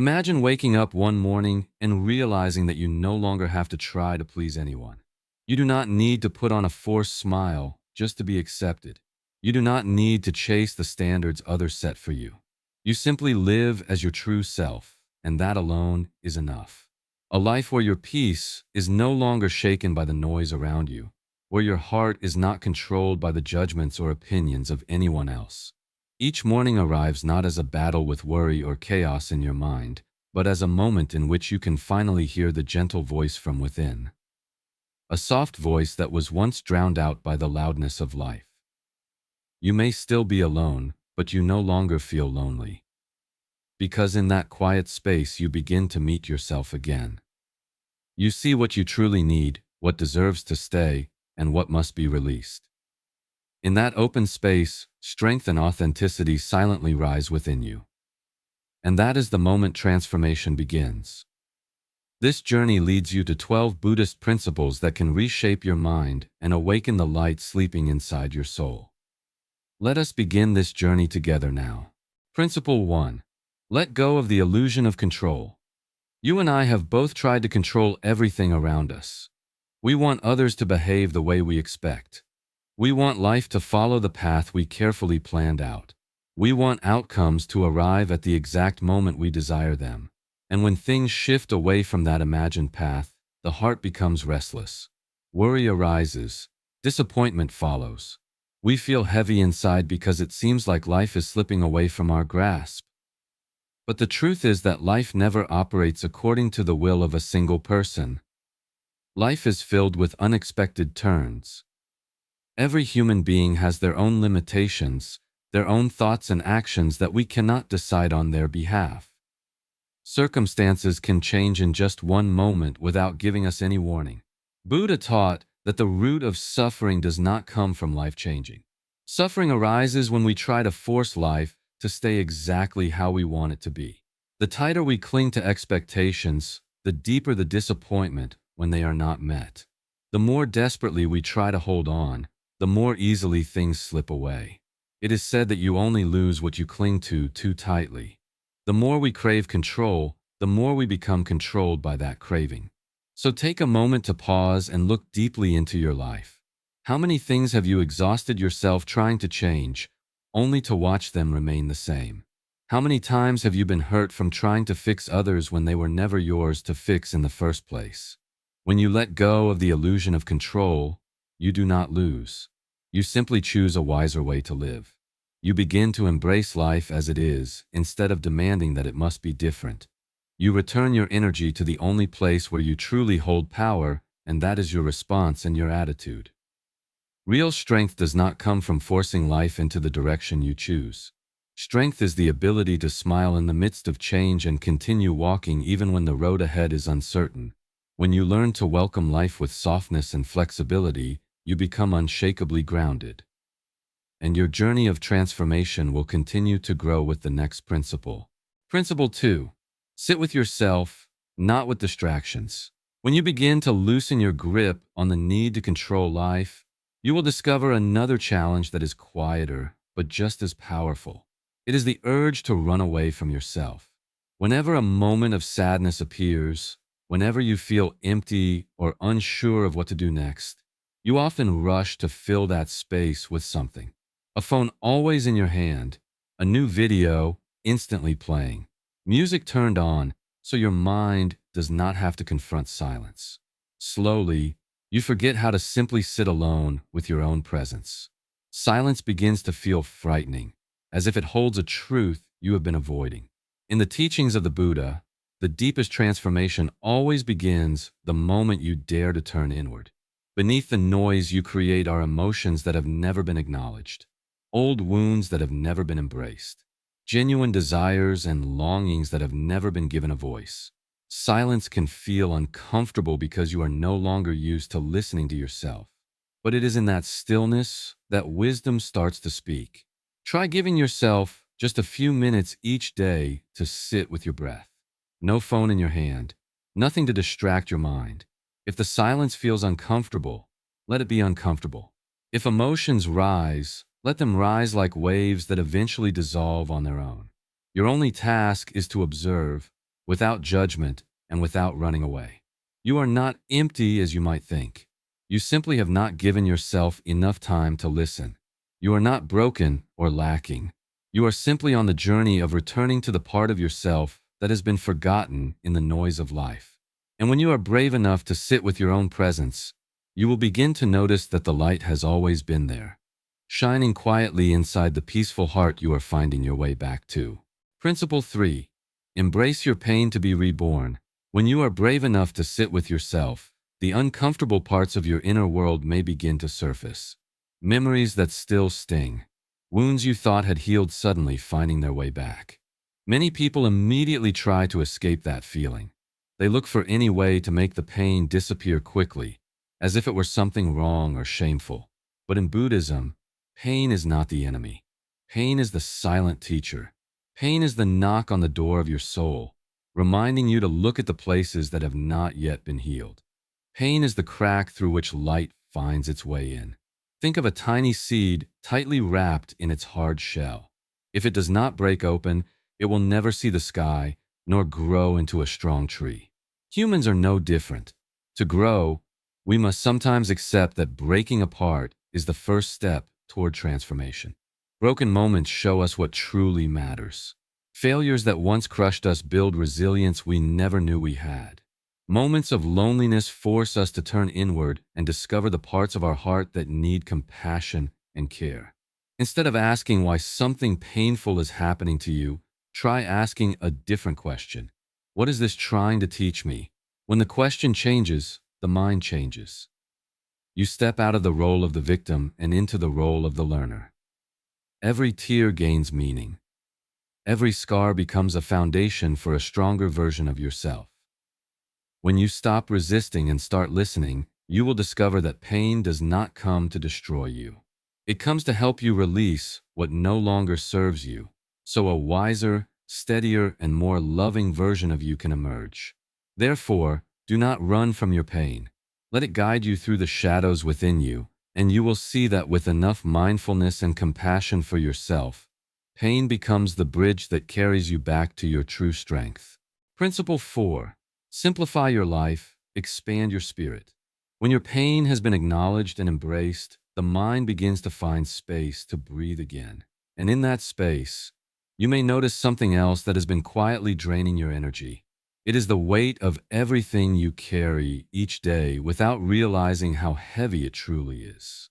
Imagine waking up one morning and realizing that you no longer have to try to please anyone. You do not need to put on a forced smile just to be accepted. You do not need to chase the standards others set for you. You simply live as your true self, and that alone is enough. A life where your peace is no longer shaken by the noise around you, where your heart is not controlled by the judgments or opinions of anyone else. Each morning arrives not as a battle with worry or chaos in your mind, but as a moment in which you can finally hear the gentle voice from within. A soft voice that was once drowned out by the loudness of life. You may still be alone, but you no longer feel lonely. Because in that quiet space you begin to meet yourself again. You see what you truly need, what deserves to stay, and what must be released. In that open space, strength and authenticity silently rise within you. And that is the moment transformation begins. This journey leads you to 12 Buddhist principles that can reshape your mind and awaken the light sleeping inside your soul. Let us begin this journey together now. Principle 1. Let go of the illusion of control. You and I have both tried to control everything around us. We want others to behave the way we expect. We want life to follow the path we carefully planned out. We want outcomes to arrive at the exact moment we desire them. And when things shift away from that imagined path, the heart becomes restless. Worry arises. Disappointment follows. We feel heavy inside because it seems like life is slipping away from our grasp. But the truth is that life never operates according to the will of a single person. Life is filled with unexpected turns. Every human being has their own limitations, their own thoughts and actions that we cannot decide on their behalf. Circumstances can change in just one moment without giving us any warning. Buddha taught that the root of suffering does not come from life changing. Suffering arises when we try to force life to stay exactly how we want it to be. The tighter we cling to expectations, the deeper the disappointment when they are not met. The more desperately we try to hold on, the more easily things slip away. It is said that you only lose what you cling to too tightly. The more we crave control, the more we become controlled by that craving. So take a moment to pause and look deeply into your life. How many things have you exhausted yourself trying to change, only to watch them remain the same? How many times have you been hurt from trying to fix others when they were never yours to fix in the first place? When you let go of the illusion of control, you do not lose. You simply choose a wiser way to live. You begin to embrace life as it is, instead of demanding that it must be different. You return your energy to the only place where you truly hold power, and that is your response and your attitude. Real strength does not come from forcing life into the direction you choose. Strength is the ability to smile in the midst of change and continue walking even when the road ahead is uncertain. When you learn to welcome life with softness and flexibility, you become unshakably grounded. And your journey of transformation will continue to grow with the next principle. Principle 2. Sit with yourself, not with distractions. When you begin to loosen your grip on the need to control life, you will discover another challenge that is quieter, but just as powerful. It is the urge to run away from yourself. Whenever a moment of sadness appears, whenever you feel empty or unsure of what to do next, you often rush to fill that space with something. A phone always in your hand, a new video instantly playing, music turned on so your mind does not have to confront silence. Slowly, you forget how to simply sit alone with your own presence. Silence begins to feel frightening, as if it holds a truth you have been avoiding. In the teachings of the Buddha, the deepest transformation always begins the moment you dare to turn inward. Beneath the noise you create are emotions that have never been acknowledged, old wounds that have never been embraced, genuine desires and longings that have never been given a voice. Silence can feel uncomfortable because you are no longer used to listening to yourself. But it is in that stillness that wisdom starts to speak. Try giving yourself just a few minutes each day to sit with your breath. No phone in your hand, nothing to distract your mind. If the silence feels uncomfortable, let it be uncomfortable. If emotions rise, let them rise like waves that eventually dissolve on their own. Your only task is to observe, without judgment, and without running away. You are not empty as you might think. You simply have not given yourself enough time to listen. You are not broken or lacking. You are simply on the journey of returning to the part of yourself that has been forgotten in the noise of life. And when you are brave enough to sit with your own presence, you will begin to notice that the light has always been there, shining quietly inside the peaceful heart you are finding your way back to. Principle 3. Embrace your pain to be reborn. When you are brave enough to sit with yourself, the uncomfortable parts of your inner world may begin to surface. Memories that still sting. Wounds you thought had healed suddenly finding their way back. Many people immediately try to escape that feeling. They look for any way to make the pain disappear quickly, as if it were something wrong or shameful. But in Buddhism, pain is not the enemy. Pain is the silent teacher. Pain is the knock on the door of your soul, reminding you to look at the places that have not yet been healed. Pain is the crack through which light finds its way in. Think of a tiny seed tightly wrapped in its hard shell. If it does not break open, it will never see the sky nor grow into a strong tree. Humans are no different. To grow, we must sometimes accept that breaking apart is the first step toward transformation. Broken moments show us what truly matters. Failures that once crushed us build resilience we never knew we had. Moments of loneliness force us to turn inward and discover the parts of our heart that need compassion and care. Instead of asking why something painful is happening to you, try asking a different question. What is this trying to teach me? When the question changes, the mind changes. You step out of the role of the victim and into the role of the learner. Every tear gains meaning. Every scar becomes a foundation for a stronger version of yourself. When you stop resisting and start listening, you will discover that pain does not come to destroy you. It comes to help you release what no longer serves you, so a wiser, steadier, and more loving version of you can emerge. Therefore, do not run from your pain. Let it guide you through the shadows within you, and you will see that with enough mindfulness and compassion for yourself, pain becomes the bridge that carries you back to your true strength. Principle 4. Simplify your life, expand your spirit. When your pain has been acknowledged and embraced, the mind begins to find space to breathe again. And in that space, you may notice something else that has been quietly draining your energy. It is the weight of everything you carry each day without realizing how heavy it truly is.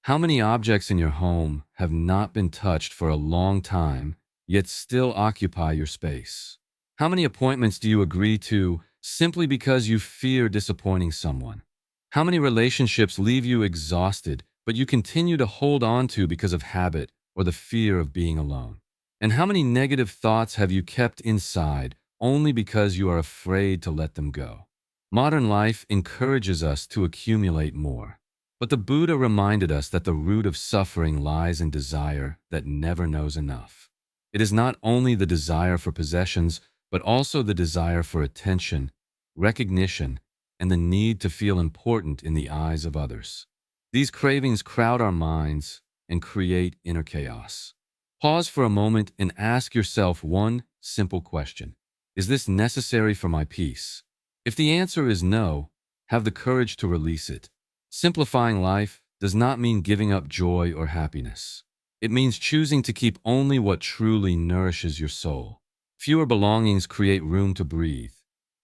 How many objects in your home have not been touched for a long time, yet still occupy your space? How many appointments do you agree to simply because you fear disappointing someone? How many relationships leave you exhausted, but you continue to hold on to because of habit or the fear of being alone? And how many negative thoughts have you kept inside only because you are afraid to let them go? Modern life encourages us to accumulate more. But the Buddha reminded us that the root of suffering lies in desire that never knows enough. It is not only the desire for possessions, but also the desire for attention, recognition, and the need to feel important in the eyes of others. These cravings crowd our minds and create inner chaos. Pause for a moment and ask yourself one simple question. Is this necessary for my peace? If the answer is no, have the courage to release it. Simplifying life does not mean giving up joy or happiness. It means choosing to keep only what truly nourishes your soul. Fewer belongings create room to breathe.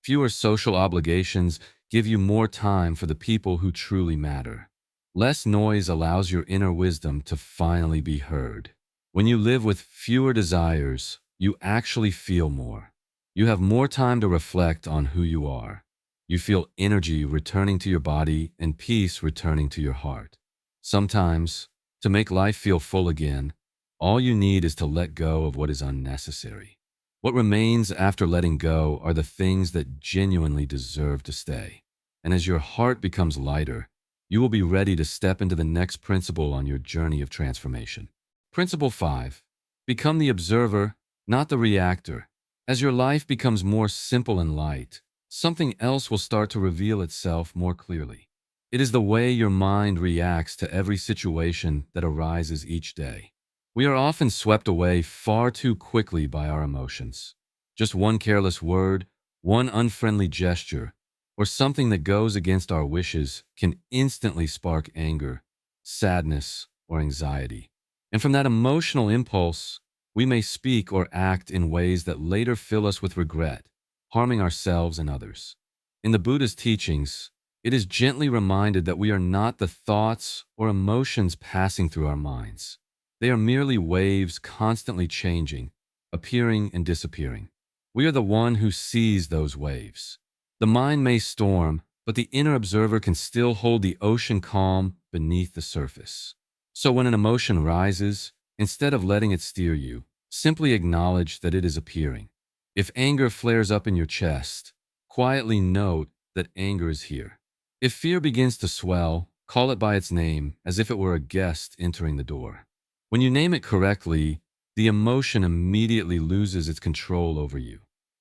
Fewer social obligations give you more time for the people who truly matter. Less noise allows your inner wisdom to finally be heard. When you live with fewer desires, you actually feel more. You have more time to reflect on who you are. You feel energy returning to your body and peace returning to your heart. Sometimes, to make life feel full again, all you need is to let go of what is unnecessary. What remains after letting go are the things that genuinely deserve to stay. And as your heart becomes lighter, you will be ready to step into the next principle on your journey of transformation. Principle 5. Become the observer, not the reactor. As your life becomes more simple and light, something else will start to reveal itself more clearly. It is the way your mind reacts to every situation that arises each day. We are often swept away far too quickly by our emotions. Just one careless word, one unfriendly gesture, or something that goes against our wishes can instantly spark anger, sadness, or anxiety. And from that emotional impulse, we may speak or act in ways that later fill us with regret, harming ourselves and others. In the Buddhist teachings, it is gently reminded that we are not the thoughts or emotions passing through our minds. They are merely waves constantly changing, appearing and disappearing. We are the one who sees those waves. The mind may storm, but the inner observer can still hold the ocean calm beneath the surface. So when an emotion rises, instead of letting it steer you, simply acknowledge that it is appearing. If anger flares up in your chest, quietly note that anger is here. If fear begins to swell, call it by its name as if it were a guest entering the door. When you name it correctly, the emotion immediately loses its control over you.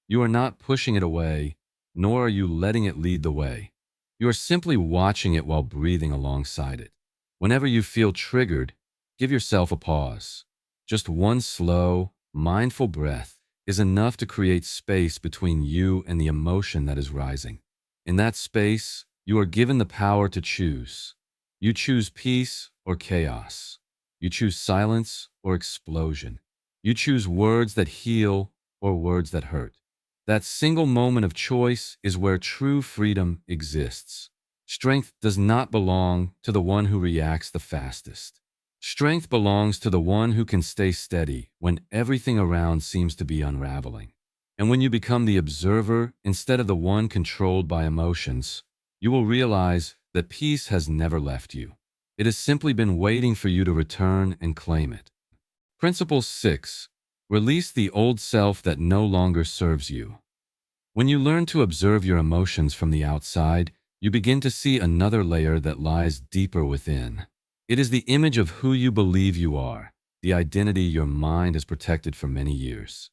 You are not pushing it away, nor are you letting it lead the way. You are simply watching it while breathing alongside it. Whenever you feel triggered, give yourself a pause. Just one slow, mindful breath is enough to create space between you and the emotion that is rising. In that space, you are given the power to choose. You choose peace or chaos. You choose silence or explosion. You choose words that heal or words that hurt. That single moment of choice is where true freedom exists. Strength does not belong to the one who reacts the fastest. Strength belongs to the one who can stay steady when everything around seems to be unraveling. And when you become the observer instead of the one controlled by emotions, you will realize that peace has never left you. It has simply been waiting for you to return and claim it. Principle 6. Release the old self that no longer serves you. When you learn to observe your emotions from the outside, you begin to see another layer that lies deeper within. It is the image of who you believe you are, the identity your mind has protected for many years.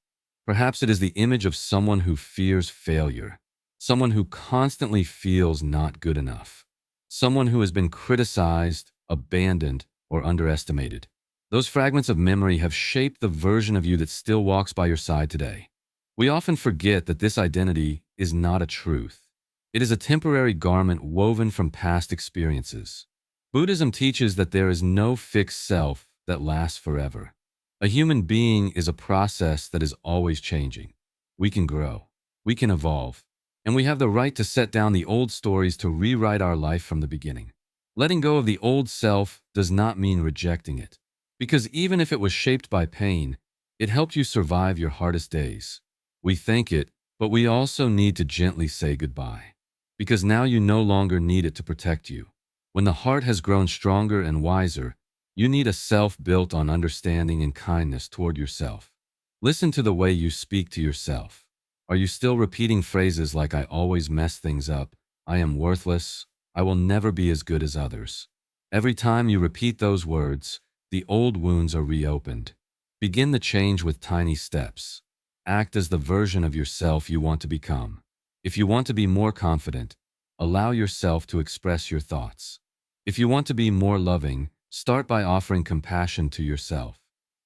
Perhaps it is the image of someone who fears failure, someone who constantly feels not good enough, someone who has been criticized, abandoned, or underestimated. Those fragments of memory have shaped the version of you that still walks by your side today. We often forget that this identity is not a truth. It is a temporary garment woven from past experiences. Buddhism teaches that there is no fixed self that lasts forever. A human being is a process that is always changing. We can grow, we can evolve, and we have the right to set down the old stories to rewrite our life from the beginning. Letting go of the old self does not mean rejecting it, because even if it was shaped by pain, it helped you survive your hardest days. We thank it, but we also need to gently say goodbye, because now you no longer need it to protect you. When the heart has grown stronger and wiser, you need a self built on understanding and kindness toward yourself. Listen to the way you speak to yourself. Are you still repeating phrases like "I always mess things up," "I am worthless," "I will never be as good as others"? Every time you repeat those words, the old wounds are reopened. Begin the change with tiny steps. Act as the version of yourself you want to become. If you want to be more confident, allow yourself to express your thoughts. If you want to be more loving, start by offering compassion to yourself.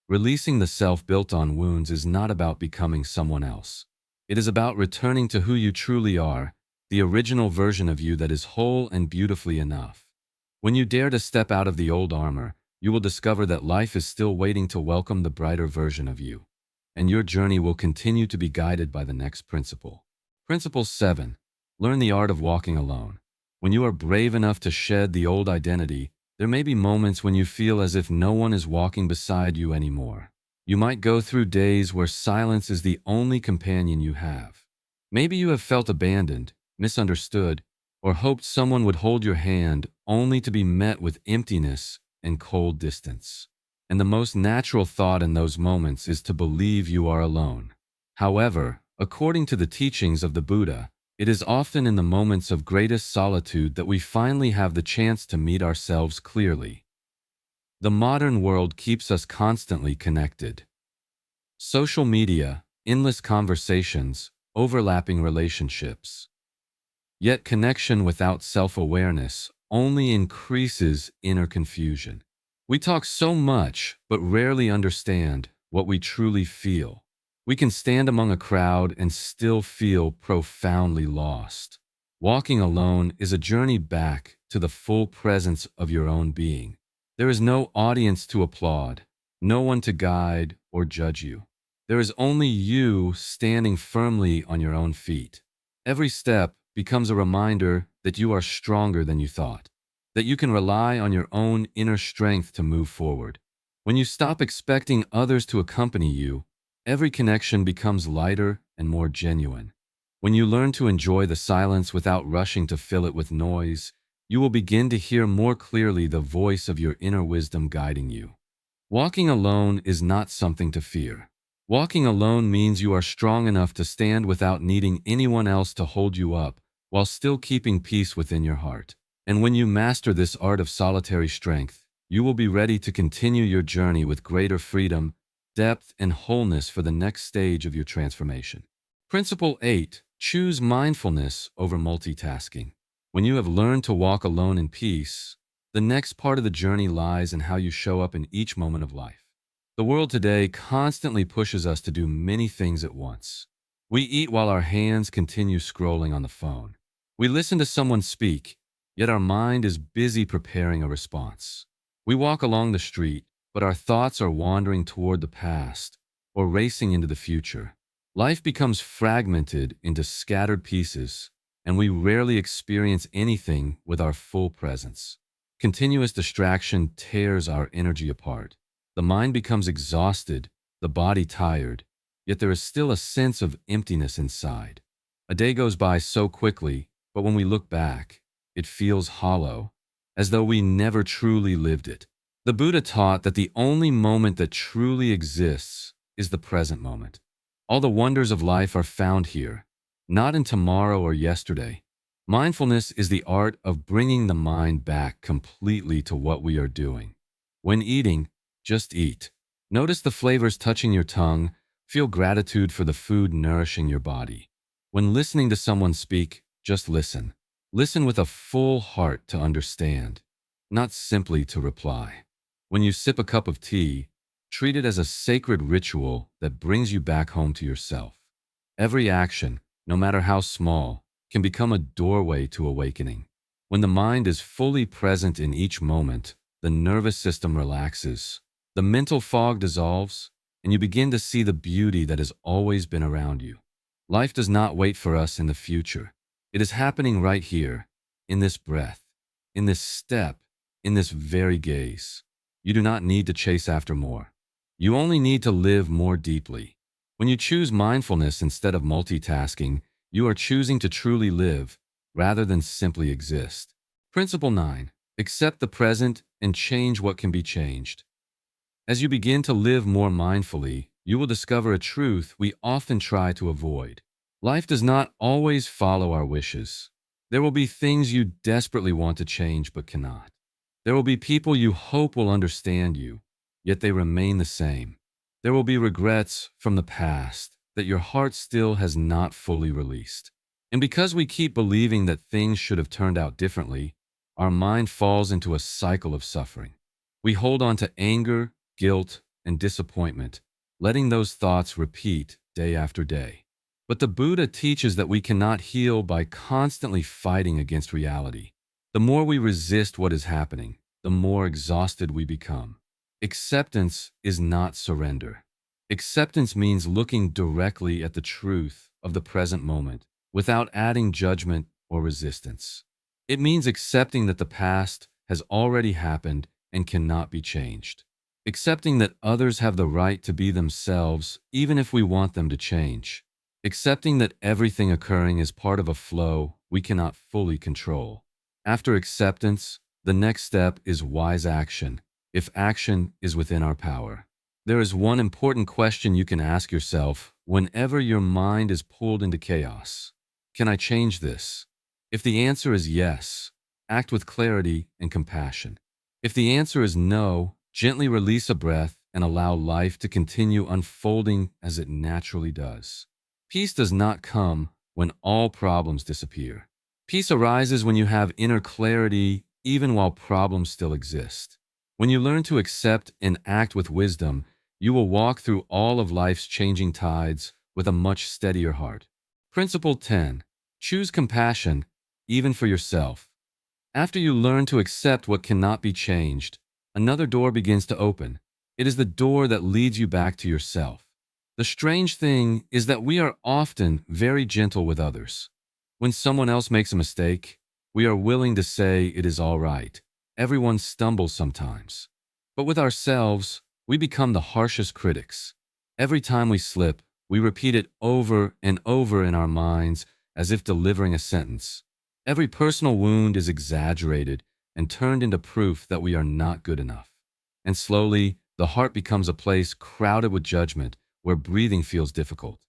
Releasing the self built on wounds is not about becoming someone else. It is about returning to who you truly are, the original version of you that is whole and beautifully enough. When you dare to step out of the old armor, you will discover that life is still waiting to welcome the brighter version of you, and your journey will continue to be guided by the next principle. Principle 7. Learn the art of walking alone. When you are brave enough to shed the old identity, there may be moments when you feel as if no one is walking beside you anymore. You might go through days where silence is the only companion you have. Maybe you have felt abandoned, misunderstood, or hoped someone would hold your hand only to be met with emptiness and cold distance. And the most natural thought in those moments is to believe you are alone. However, according to the teachings of the Buddha, it is often in the moments of greatest solitude that we finally have the chance to meet ourselves clearly. The modern world keeps us constantly connected. Social media, endless conversations, overlapping relationships. Yet connection without self-awareness only increases inner confusion. We talk so much, but rarely understand what we truly feel. We can stand among a crowd and still feel profoundly lost. Walking alone is a journey back to the full presence of your own being. There is no audience to applaud, no one to guide or judge you. There is only you standing firmly on your own feet. Every step becomes a reminder that you are stronger than you thought, that you can rely on your own inner strength to move forward. When you stop expecting others to accompany you, every connection becomes lighter and more genuine. When you learn to enjoy the silence without rushing to fill it with noise, you will begin to hear more clearly the voice of your inner wisdom guiding you. Walking alone is not something to fear. Walking alone means you are strong enough to stand without needing anyone else to hold you up, while still keeping peace within your heart. And when you master this art of solitary strength, you will be ready to continue your journey with greater freedom, depth, and wholeness for the next stage of your transformation. Principle 8. Choose mindfulness over multitasking. When you have learned to walk alone in peace, the next part of the journey lies in how you show up in each moment of life. The world today constantly pushes us to do many things at once. We eat while our hands continue scrolling on the phone. We listen to someone speak, yet our mind is busy preparing a response. We walk along the street, but our thoughts are wandering toward the past or racing into the future. Life becomes fragmented into scattered pieces, and we rarely experience anything with our full presence. Continuous distraction tears our energy apart. The mind becomes exhausted, the body tired, yet there is still a sense of emptiness inside. A day goes by so quickly, but when we look back, it feels hollow, as though we never truly lived it. The Buddha taught that the only moment that truly exists is the present moment. All the wonders of life are found here, not in tomorrow or yesterday. Mindfulness is the art of bringing the mind back completely to what we are doing. When eating, just eat. Notice the flavors touching your tongue. Feel gratitude for the food nourishing your body. When listening to someone speak, just listen. Listen with a full heart to understand, not simply to reply. When you sip a cup of tea, treat it as a sacred ritual that brings you back home to yourself. Every action, no matter how small, can become a doorway to awakening. When the mind is fully present in each moment, the nervous system relaxes, the mental fog dissolves, and you begin to see the beauty that has always been around you. Life does not wait for us in the future. It is happening right here, in this breath, in this step, in this very gaze. You do not need to chase after more. You only need to live more deeply. When you choose mindfulness instead of multitasking, you are choosing to truly live rather than simply exist. Principle 9. Accept the present and change what can be changed. As you begin to live more mindfully, you will discover a truth we often try to avoid. Life does not always follow our wishes. There will be things you desperately want to change but cannot. There will be people you hope will understand you, yet they remain the same. There will be regrets from the past that your heart still has not fully released. And because we keep believing that things should have turned out differently, our mind falls into a cycle of suffering. We hold on to anger, guilt, and disappointment, letting those thoughts repeat day after day. But the Buddha teaches that we cannot heal by constantly fighting against reality. The more we resist what is happening, the more exhausted we become. Acceptance is not surrender. Acceptance means looking directly at the truth of the present moment without adding judgment or resistance. It means accepting that the past has already happened and cannot be changed. Accepting that others have the right to be themselves even if we want them to change. Accepting that everything occurring is part of a flow we cannot fully control. After acceptance, the next step is wise action, if action is within our power. There is one important question you can ask yourself whenever your mind is pulled into chaos. Can I change this? If the answer is yes, act with clarity and compassion. If the answer is no, gently release a breath and allow life to continue unfolding as it naturally does. Peace does not come when all problems disappear. Peace arises when you have inner clarity even while problems still exist. When you learn to accept and act with wisdom, You will walk through all of life's changing tides with a much steadier heart. Principle 10. Choose compassion, even for yourself. After you learn to accept what cannot be changed, another door begins to open. It is the door that leads you back to yourself. The strange thing is that we are often very gentle with others. When someone else makes a mistake, we are willing to say it is all right. Everyone stumbles sometimes. But with ourselves, we become the harshest critics. Every time we slip, we repeat it over and over in our minds as if delivering a sentence. Every personal wound is exaggerated and turned into proof that we are not good enough. And slowly, the heart becomes a place crowded with judgment where breathing feels difficult.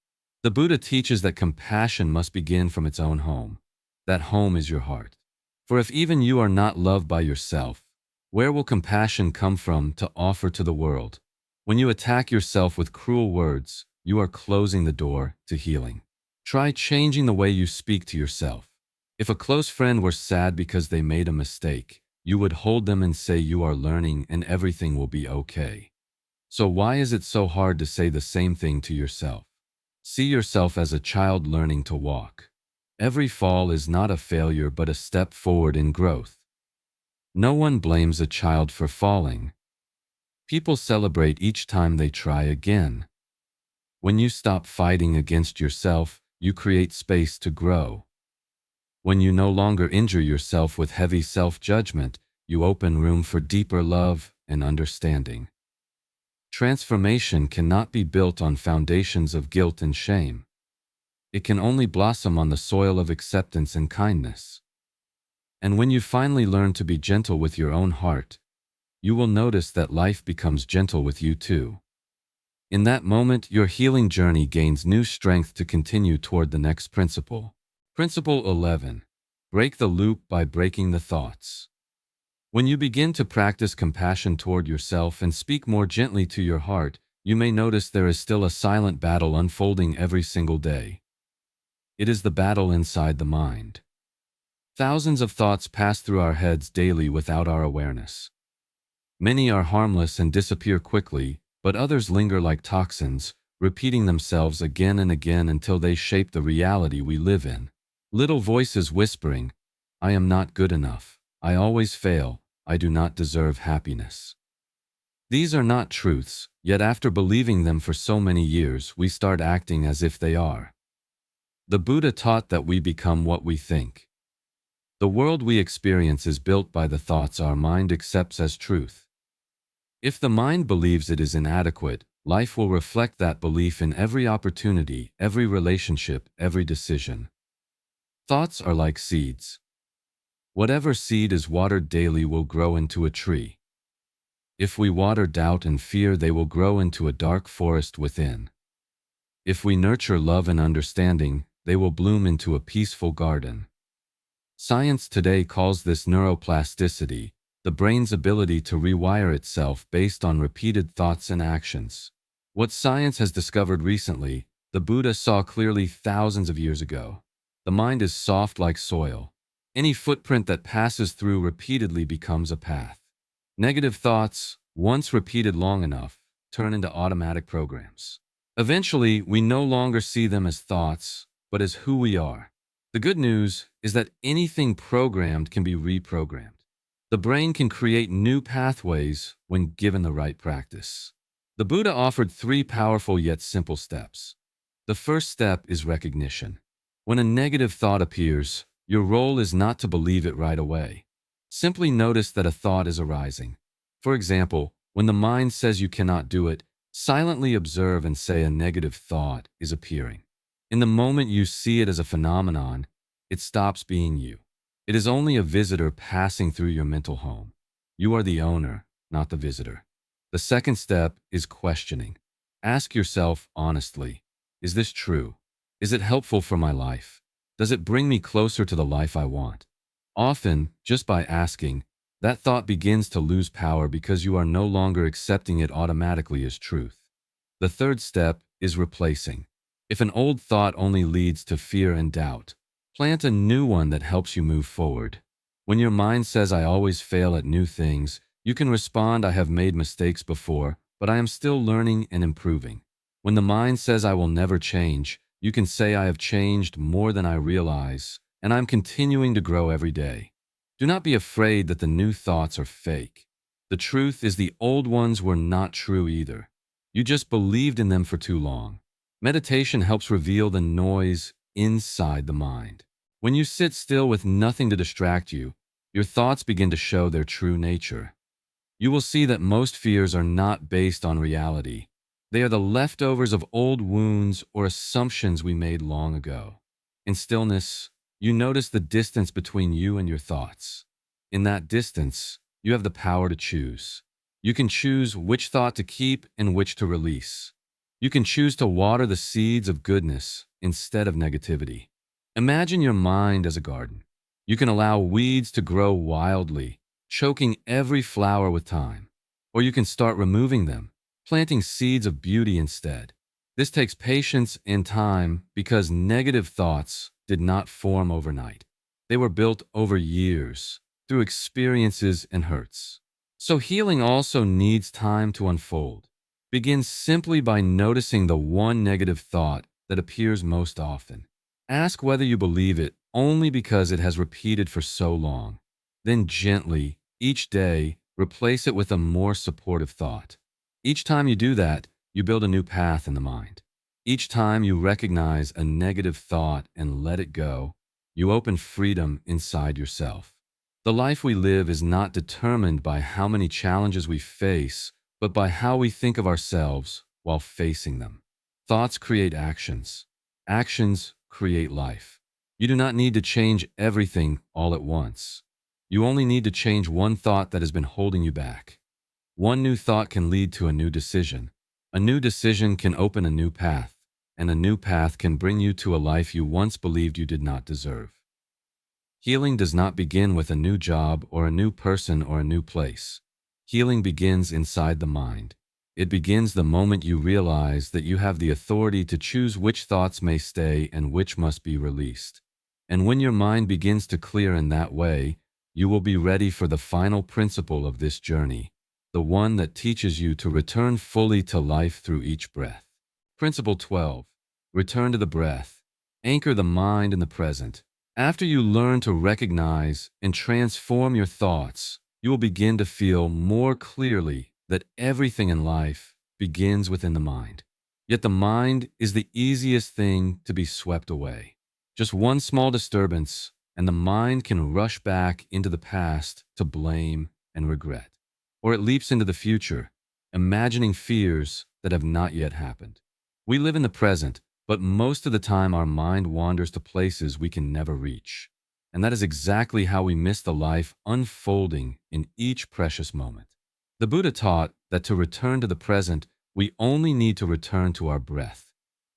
The Buddha teaches that compassion must begin from its own home. That home is your heart. For if even you are not loved by yourself, where will compassion come from to offer to the world? When you attack yourself with cruel words, you are closing the door to healing. Try changing the way you speak to yourself. If a close friend were sad because they made a mistake, you would hold them and say you are learning and everything will be okay. So why is it so hard to say the same thing to yourself? See yourself as a child learning to walk. Every fall is not a failure but a step forward in growth. No one blames a child for falling. People celebrate each time they try again. When you stop fighting against yourself, you create space to grow. When you no longer injure yourself with heavy self-judgment, you open room for deeper love and understanding. Transformation cannot be built on foundations of guilt and shame. It can only blossom on the soil of acceptance and kindness. And when you finally learn to be gentle with your own heart, you will notice that life becomes gentle with you too. In that moment, your healing journey gains new strength to continue toward the next principle. Principle 11. Break the loop by breaking the thoughts. When you begin to practice compassion toward yourself and speak more gently to your heart, you may notice there is still a silent battle unfolding every single day. It is the battle inside the mind. Thousands of thoughts pass through our heads daily without our awareness. Many are harmless and disappear quickly, but others linger like toxins, repeating themselves again and again until they shape the reality we live in. Little voices whispering, "I am not good enough. I always fail. I do not deserve happiness." These are not truths, yet after believing them for so many years, we start acting as if they are. The Buddha taught that we become what we think. The world we experience is built by the thoughts our mind accepts as truth. If the mind believes it is inadequate, life will reflect that belief in every opportunity, every relationship, every decision. Thoughts are like seeds. Whatever seed is watered daily will grow into a tree. If we water doubt and fear, they will grow into a dark forest within. If we nurture love and understanding, they will bloom into a peaceful garden. Science today calls this neuroplasticity, the brain's ability to rewire itself based on repeated thoughts and actions. What science has discovered recently, the Buddha saw clearly thousands of years ago. The mind is soft like soil. Any footprint that passes through repeatedly becomes a path. Negative thoughts, once repeated long enough, turn into automatic programs. Eventually, we no longer see them as thoughts, but as who we are. The good news is that anything programmed can be reprogrammed. The brain can create new pathways when given the right practice. The Buddha offered 3 powerful yet simple steps. The first step is recognition. When a negative thought appears, your role is not to believe it right away. Simply notice that a thought is arising. For example, when the mind says you cannot do it, silently observe and say a negative thought is appearing. In the moment you see it as a phenomenon, it stops being you. It is only a visitor passing through your mental home. You are the owner, not the visitor. The second step is questioning. Ask yourself honestly, is this true? Is it helpful for my life? Does it bring me closer to the life I want? Often, just by asking, that thought begins to lose power because you are no longer accepting it automatically as truth. The third step is replacing. If an old thought only leads to fear and doubt, plant a new one that helps you move forward. When your mind says, "I always fail at new things," you can respond, "I have made mistakes before, but I am still learning and improving. When the mind says I will never change, you can say I have changed more than I realize, and I'm continuing to grow every day. Do not be afraid that the new thoughts are fake. The truth is the old ones were not true either. You just believed in them for too long. Meditation helps reveal the noise inside the mind. When you sit still with nothing to distract you, your thoughts begin to show their true nature. You will see that most fears are not based on reality. They are the leftovers of old wounds or assumptions we made long ago. In stillness, you notice the distance between you and your thoughts. In that distance, you have the power to choose. You can choose which thought to keep and which to release. You can choose to water the seeds of goodness instead of negativity. Imagine your mind as a garden. You can allow weeds to grow wildly, choking every flower with time. Or you can start removing them, planting seeds of beauty instead. This takes patience and time because negative thoughts did not form overnight. They were built over years, through experiences and hurts. So healing also needs time to unfold. Begin simply by noticing the one negative thought that appears most often. Ask whether you believe it only because it has repeated for so long. Then gently, each day, replace it with a more supportive thought. Each time you do that, you build a new path in the mind. Each time you recognize a negative thought and let it go, you open freedom inside yourself. The life we live is not determined by how many challenges we face, but by how we think of ourselves while facing them. Thoughts create actions. Actions create life. You do not need to change everything all at once. You only need to change one thought that has been holding you back. One new thought can lead to a new decision. A new decision can open a new path, and a new path can bring you to a life you once believed you did not deserve. Healing does not begin with a new job or a new person or a new place. Healing begins inside the mind. It begins the moment you realize that you have the authority to choose which thoughts may stay and which must be released. And when your mind begins to clear in that way, you will be ready for the final principle of this journey, the one that teaches you to return fully to life through each breath. Principle 12. Return to the breath. Anchor the mind in the present. After you learn to recognize and transform your thoughts, you will begin to feel more clearly that everything in life begins within the mind. Yet the mind is the easiest thing to be swept away. Just one small disturbance, and the mind can rush back into the past to blame and regret. Or it leaps into the future, imagining fears that have not yet happened. We live in the present, but most of the time our mind wanders to places we can never reach. And that is exactly how we miss the life unfolding in each precious moment. The Buddha taught that to return to the present, we only need to return to our breath.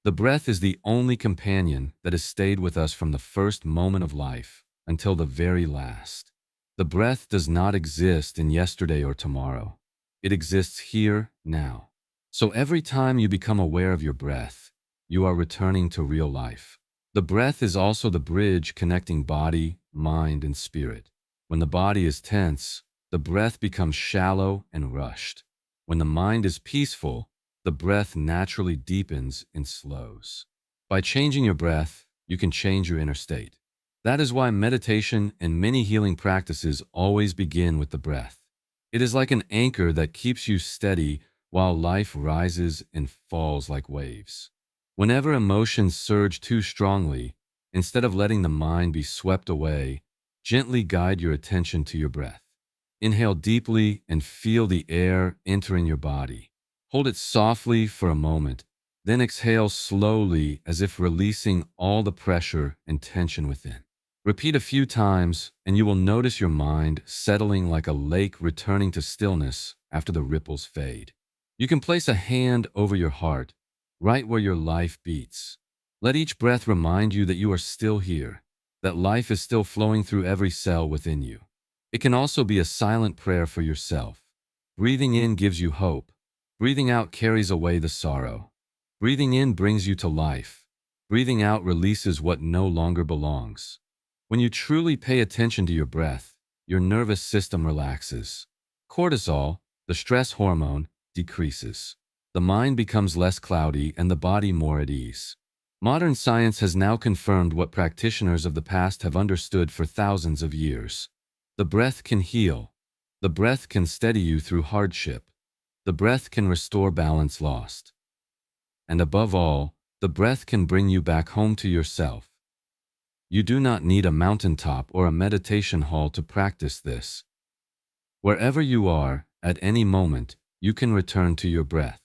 The breath is the only companion that has stayed with us from the first moment of life until the very last. The breath does not exist in yesterday or tomorrow. It exists here, now. So every time you become aware of your breath, you are returning to real life. The breath is also the bridge connecting body, mind, and spirit. When the body is tense, the breath becomes shallow and rushed. When the mind is peaceful, the breath naturally deepens and slows. By changing your breath, you can change your inner state. That is why meditation and many healing practices always begin with the breath. It is like an anchor that keeps you steady while life rises and falls like waves. Whenever emotions surge too strongly, instead of letting the mind be swept away, gently guide your attention to your breath. Inhale deeply and feel the air entering your body. Hold it softly for a moment, then exhale slowly as if releasing all the pressure and tension within. Repeat a few times and you will notice your mind settling like a lake returning to stillness after the ripples fade. You can place a hand over your heart, right where your life beats. Let each breath remind you that you are still here, that life is still flowing through every cell within you. It can also be a silent prayer for yourself. Breathing in gives you hope. Breathing out carries away the sorrow. Breathing in brings you to life. Breathing out releases what no longer belongs. When you truly pay attention to your breath, your nervous system relaxes. Cortisol, the stress hormone, decreases. The mind becomes less cloudy and the body more at ease. Modern science has now confirmed what practitioners of the past have understood for thousands of years. The breath can heal. The breath can steady you through hardship. The breath can restore balance lost. And above all, the breath can bring you back home to yourself. You do not need a mountaintop or a meditation hall to practice this. Wherever you are, at any moment, you can return to your breath.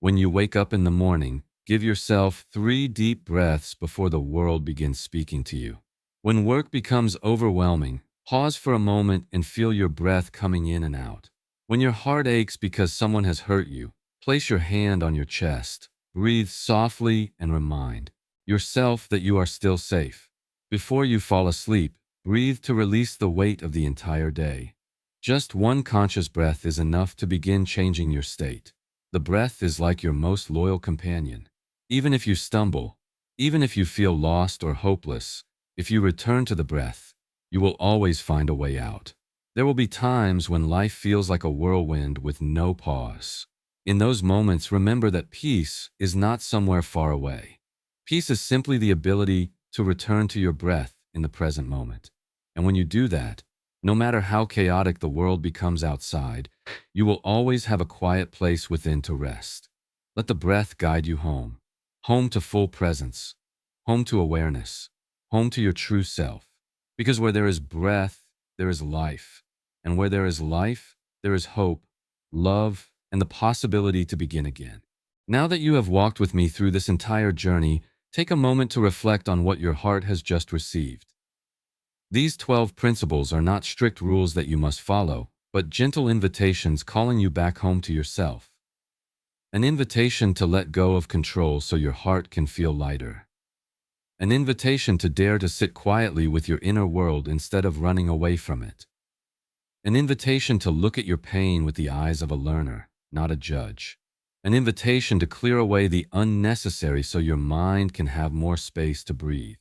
When you wake up in the morning, give yourself 3 deep breaths before the world begins speaking to you. When work becomes overwhelming, pause for a moment and feel your breath coming in and out. When your heart aches because someone has hurt you, place your hand on your chest, breathe softly and remind yourself that you are still safe. Before you fall asleep, breathe to release the weight of the entire day. Just one conscious breath is enough to begin changing your state. The breath is like your most loyal companion. Even if you stumble, even if you feel lost or hopeless, if you return to the breath, you will always find a way out. There will be times when life feels like a whirlwind with no pause. In those moments, remember that peace is not somewhere far away. Peace is simply the ability to return to your breath in the present moment. And when you do that, no matter how chaotic the world becomes outside, you will always have a quiet place within to rest. Let the breath guide you home. Home to full presence. Home to awareness. Home to your true self. Because where there is breath, there is life. And where there is life, there is hope, love, and the possibility to begin again. Now that you have walked with me through this entire journey, take a moment to reflect on what your heart has just received. These 12 principles are not strict rules that you must follow, but gentle invitations calling you back home to yourself. An invitation to let go of control so your heart can feel lighter. An invitation to dare to sit quietly with your inner world instead of running away from it. An invitation to look at your pain with the eyes of a learner, not a judge. An invitation to clear away the unnecessary so your mind can have more space to breathe.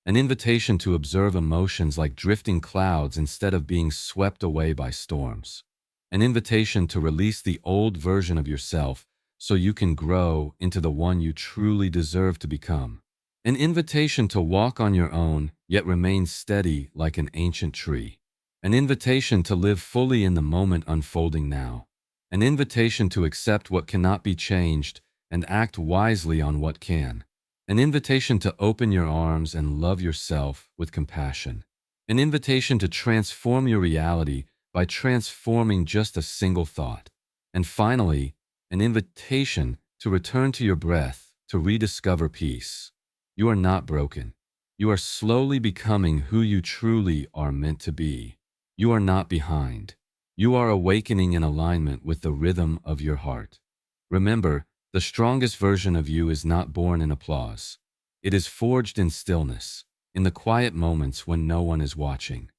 An invitation to observe emotions like drifting clouds instead of being swept away by storms. An invitation to release the old version of yourself so you can grow into the one you truly deserve to become. An invitation to walk on your own, yet remain steady like an ancient tree. An invitation to live fully in the moment unfolding now. An invitation to accept what cannot be changed and act wisely on what can. An invitation to open your arms and love yourself with compassion. An invitation to transform your reality by transforming just a single thought. And finally, an invitation to return to your breath to rediscover peace. You are not broken. You are slowly becoming who you truly are meant to be. You are not behind. You are awakening in alignment with the rhythm of your heart. Remember, the strongest version of you is not born in applause. It is forged in stillness, in the quiet moments when no one is watching.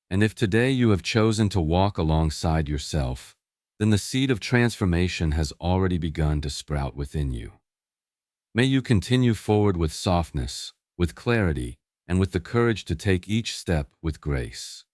And if today you have chosen to walk alongside yourself, then the seed of transformation has already begun to sprout within you. May you continue forward with softness, with clarity, and with the courage to take each step with grace.